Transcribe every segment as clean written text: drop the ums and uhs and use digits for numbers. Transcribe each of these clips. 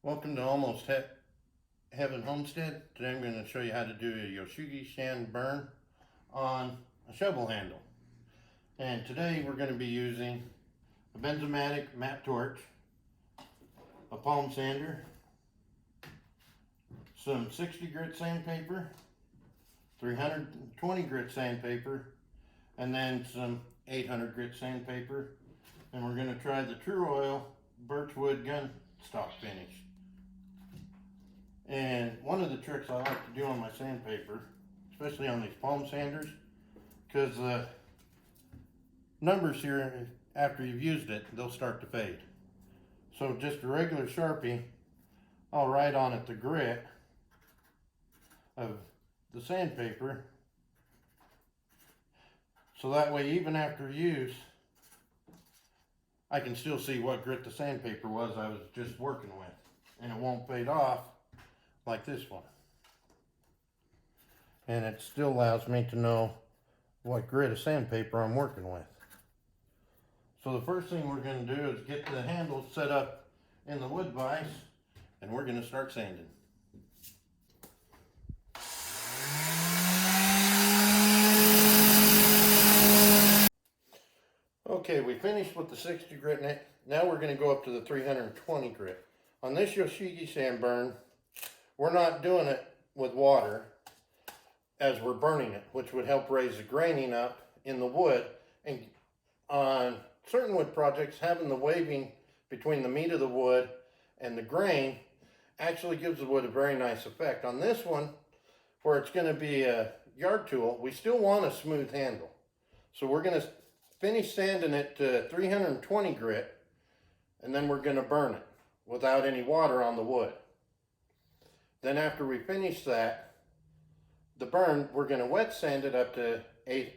Welcome to Heaven Homestead. Today I'm going to show you how to do a Yoshigi sand burn on a shovel handle. And today we're going to be using a Benzomatic matte torch, a palm sander, some 60 grit sandpaper, 320 grit sandpaper, and then some 800 grit sandpaper. And we're going to try the True Oil Birchwood gun stock finish. And one of the tricks I like to do on my sandpaper, especially on these palm sanders, because the numbers here, after you've used it, they'll start to fade. So just a regular Sharpie, I'll write on it the grit of the sandpaper, so that way even after use, I can still see what grit the sandpaper was I was just working with, and it won't fade off like this one. And it still allows me to know what grit of sandpaper I'm working with. So the first thing we're going to do is get the handle set up in the wood vise, and we're going to start sanding. Okay, we finished with the 60 grit. Now we're going to go up to the 320 grit. On this Yoshigi sand burn, we're not doing it with water as we're burning it, which would help raise the graining up in the wood. And on certain wood projects, having the waving between the meat of the wood and the grain actually gives the wood a very nice effect. On this one, where it's going to be a yard tool, we still want a smooth handle. So we're going to finish sanding it to 320 grit, and then we're going to burn it without any water on the wood. Then after we finish that, the burn, we're going to wet sand it up to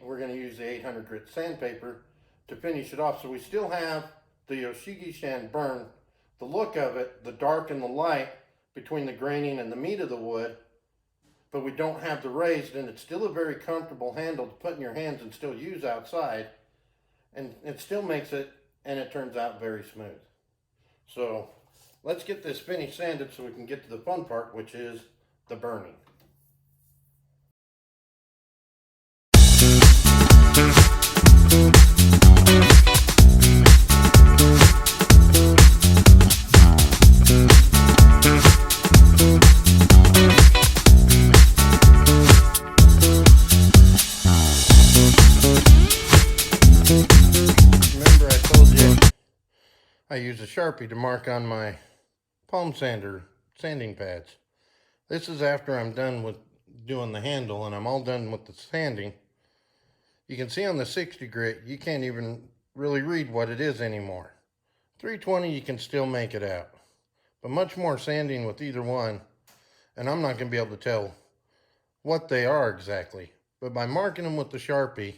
we're going to use the 800 grit sandpaper to finish it off. So we still have the Yoshigi sand burn, the look of it, the dark and the light between the graining and the meat of the wood, but we don't have the raised, and it's still a very comfortable handle to put in your hands and still use outside. And it still makes it, and it turns out very smooth. So let's get this finished sanded so we can get to the fun part, which is the burning. Remember I told you I use a Sharpie to mark on my palm sander sanding pads. This is after I'm done with doing the handle and I'm all done with the sanding. You can see on the 60 grit, you can't even really read what it is anymore. 320, you can still make it out, but much more sanding with either one, and I'm not going to be able to tell what they are exactly. But by marking them with the Sharpie,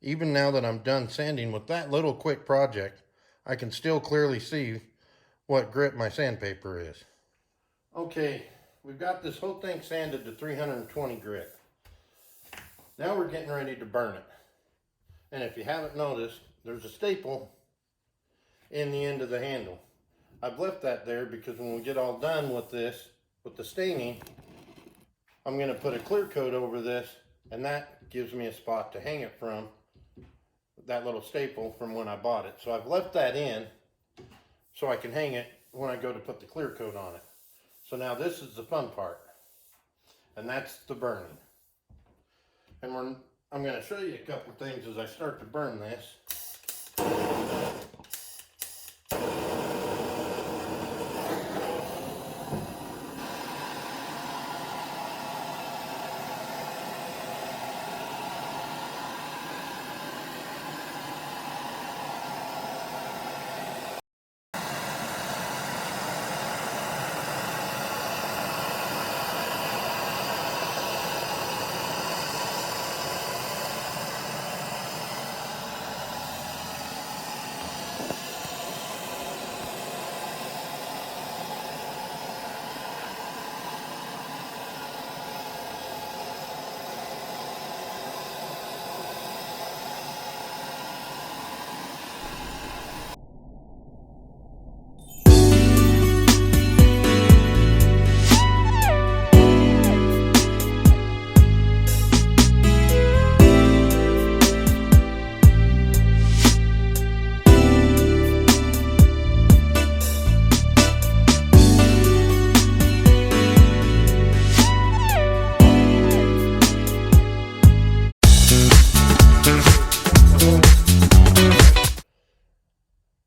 even now that I'm done sanding with that little quick project, I can still clearly see what grit my sandpaper is. Okay, we've got this whole thing sanded to 320 grit. Now we're getting ready to burn it. And if you haven't noticed, there's a staple in the end of the handle. I've left that there because when we get all done with this, with the staining, I'm going to put a clear coat over this, and that gives me a spot to hang it from, that little staple from when I bought it. So I've left that in so I can hang it when I go to put the clear coat on it. So now this is the fun part, and that's the burning. And I'm going to show you a couple things as I start to burn this.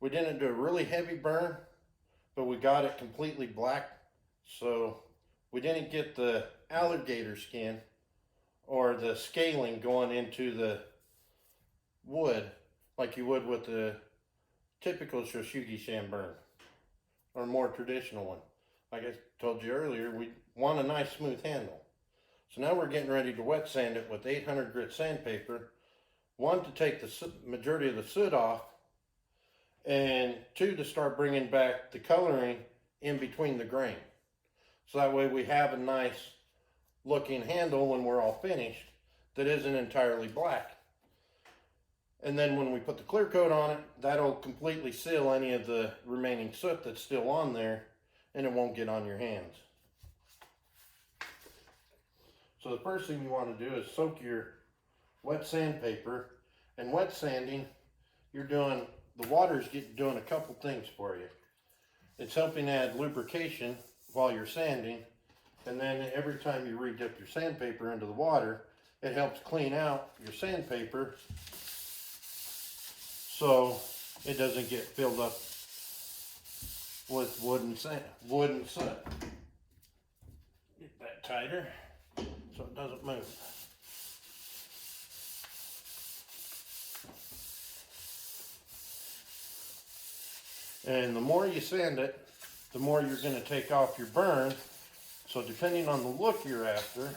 We didn't do a really heavy burn, but we got it completely black. So we didn't get the alligator skin or the scaling going into the wood like you would with the typical Shoshugi-san burn or more traditional one. Like I told you earlier, we want a nice smooth handle. So now we're getting ready to wet sand it with 800 grit sandpaper. One, to take the majority of the soot off, and two, to start bringing back the coloring in between the grain. So that way we have a nice looking handle when we're all finished that isn't entirely black. And then when we put the clear coat on it, that'll completely seal any of the remaining soot that's still on there, and it won't get on your hands. So the first thing you want to do is soak your wet sandpaper. And wet sanding, the water's doing a couple things for you. It's helping add lubrication while you're sanding, and then every time you re-dip your sandpaper into the water, it helps clean out your sandpaper so it doesn't get filled up with wood and soot. Get that tighter so it doesn't move. And the more you sand it, the more you're going to take off your burn. So depending on the look you're after,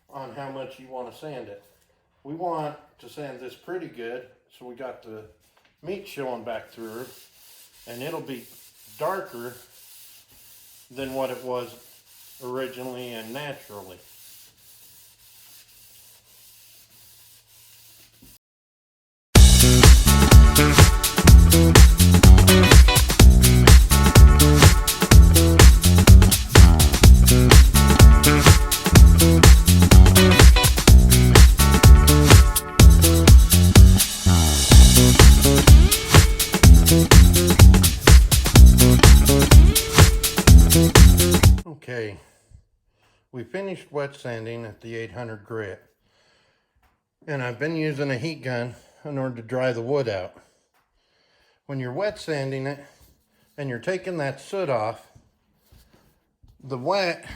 on how much you want to sand it. We want to sand this pretty good, so we got the meat showing back through, and it'll be darker than what it was originally and naturally. Okay, we finished wet sanding at the 800 grit, and I've been using a heat gun in order to dry the wood out. When you're wet sanding it and you're taking that soot off, the wet,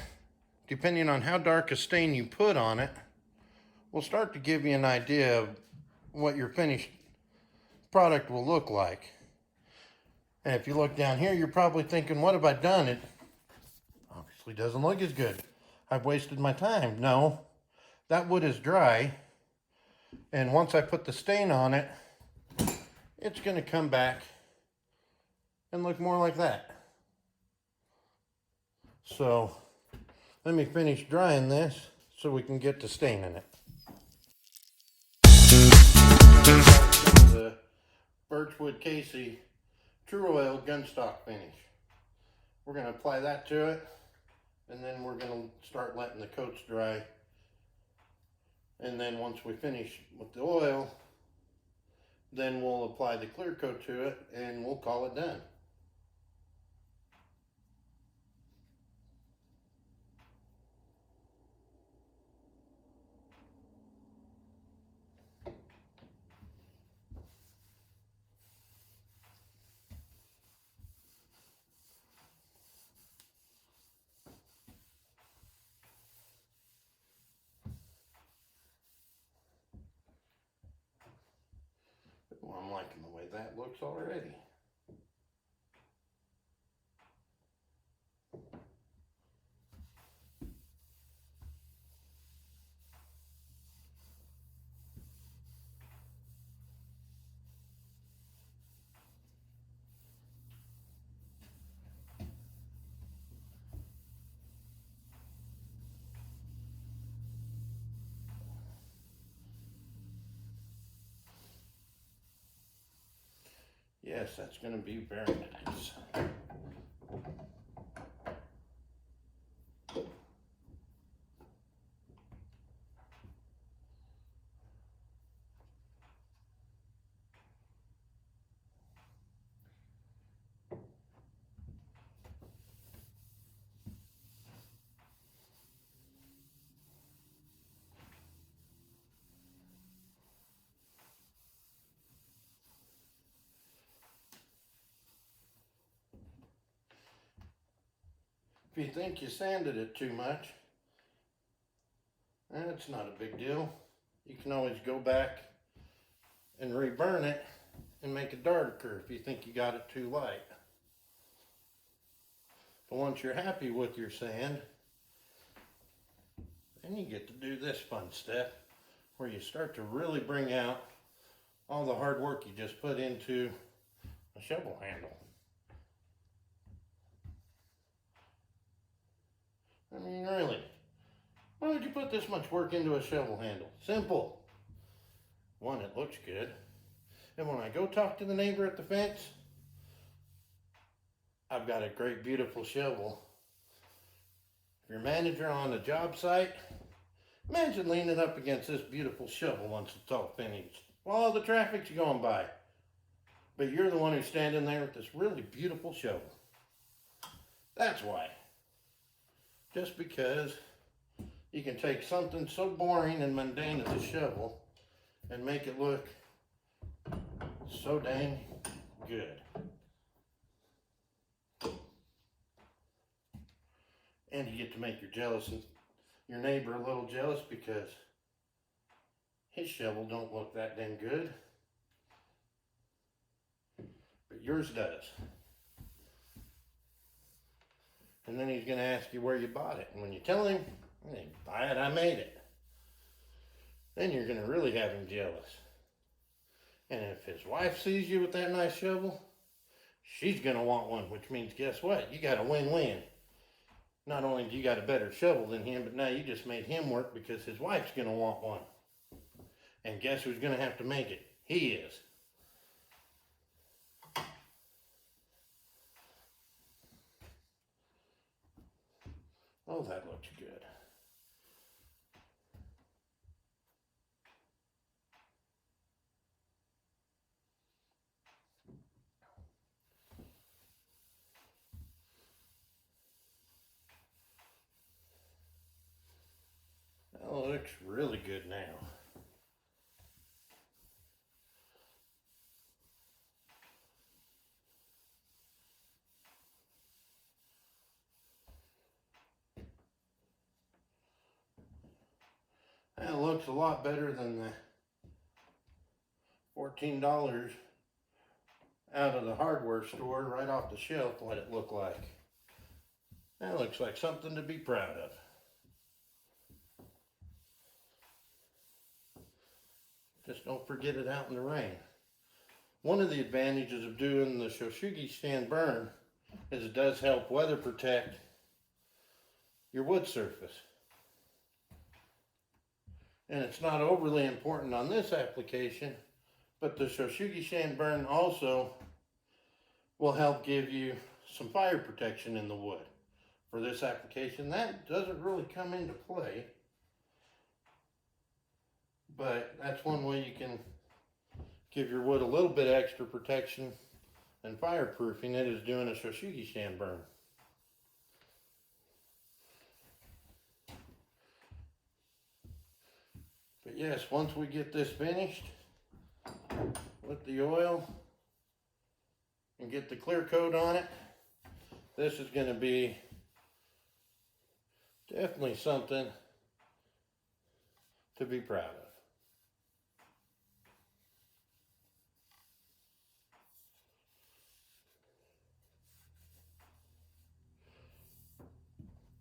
depending on how dark a stain you put on it, will start to give you an idea of what your finished product will look like. And if you look down here, you're probably thinking, what have I done? It obviously doesn't look as good. I've wasted my time. No, that wood is dry, and once I put the stain on it, it's going to come back and look more like that. So let me finish drying this so we can get to staining it. The Birchwood Casey True Oil Gunstock finish. We're going to apply that to it, and then we're going to start letting the coats dry. And then once we finish with the oil, then we'll apply the clear coat to it and we'll call it done. Well, I'm liking the way that looks already. Yes, that's going to be very nice. If you think you sanded it too much, that's not a big deal. You can always go back and reburn it and make it darker if you think you got it too light. But once you're happy with your sand, then you get to do this fun step where you start to really bring out all the hard work you just put into a shovel handle. I mean, really, why would you put this much work into a shovel handle? Simple. One, it looks good. And when I go talk to the neighbor at the fence, I've got a great, beautiful shovel. If you're a manager on a job site, imagine leaning up against this beautiful shovel once it's all finished, while all the traffic's going by. But you're the one who's standing there with this really beautiful shovel. That's why. Just because you can take something so boring and mundane as a shovel and make it look so dang good. And you get to make your neighbor a little jealous because his shovel don't look that dang good, but yours does. And then he's going to ask you where you bought it. And when you tell him, I didn't buy it, I made it, then you're going to really have him jealous. And if his wife sees you with that nice shovel, she's going to want one, which means guess what? You got a win-win. Not only do you got a better shovel than him, but now you just made him work because his wife's going to want one. And guess who's going to have to make it? He is. Oh, that looks good. That looks really good now. That looks a lot better than the $14 out of the hardware store right off the shelf what it looked like. That looks like something to be proud of. Just don't forget it out in the rain. One of the advantages of doing the Shoshugi sand burn is it does help weather protect your wood surface. And it's not overly important on this application, but the Shoshugi sand burn also will help give you some fire protection in the wood. For this application, that doesn't really come into play, but that's one way you can give your wood a little bit extra protection and fireproofing it is doing a Shoshugi sand burn. But yes, once we get this finished with the oil and get the clear coat on it, this is going to be definitely something to be proud of.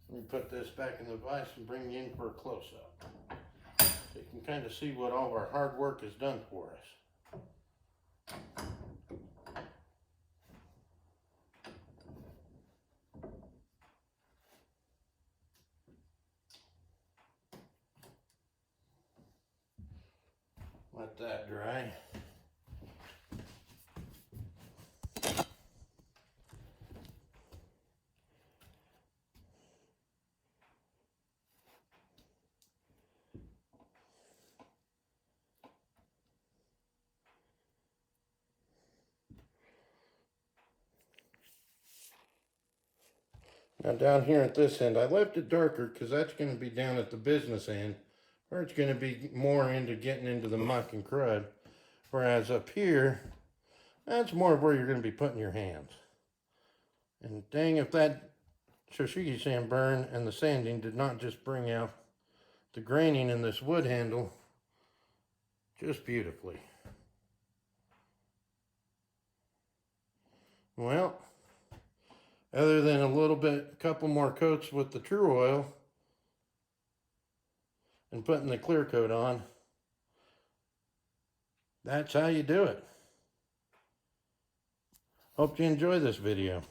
Let me put this back in the vise and bring you in for a close-up, so you can kind of see what all of our hard work has done for us. Let that dry. Now down here at this end, I left it darker because that's going to be down at the business end, where it's going to be more into getting into the muck and crud. Whereas up here, that's more of where you're going to be putting your hands. And dang if that Shoshigi sand burn and the sanding did not just bring out the graining in this wood handle just beautifully. Well, other than a couple more coats with the True Oil and putting the clear coat on, that's how you do it. Hope you enjoy this video.